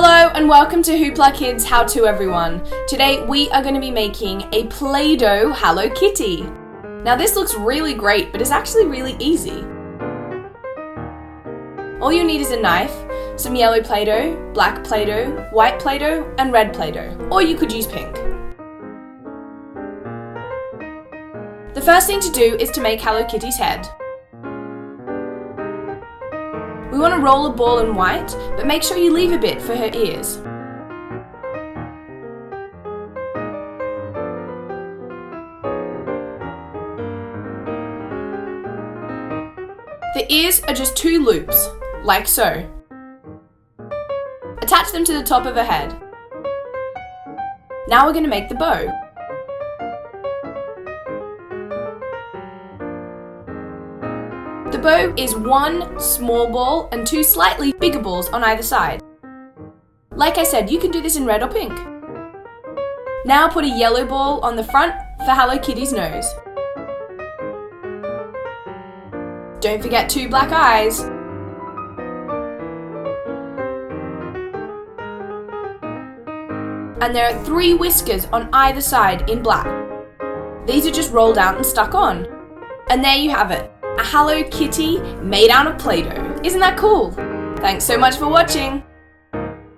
Hello and welcome to HooplaKidz How To, everyone. Today we are going to be making a Play-Doh Hello Kitty. Now this looks really great, but it's actually really easy. All you need is a knife, some yellow Play-Doh, black Play-Doh, white Play-Doh and red Play-Doh, or you could use pink. The first thing to do is to make Hello Kitty's head. We want to roll a ball in white, but make sure you leave a bit for her ears. The ears are just 2 loops, like so. Attach them to the top of her head. Now we're going to make the bow. The bow is 1 small ball and 2 slightly bigger balls on either side. Like I said, you can do this in red or pink. Now put a yellow ball on the front for Hello Kitty's nose. Don't forget 2 black eyes. And there are 3 whiskers on either side in black. These are just rolled out and stuck on. And there you have it. A Hello Kitty made out of Play-Doh. Isn't that cool? Thanks so much for watching!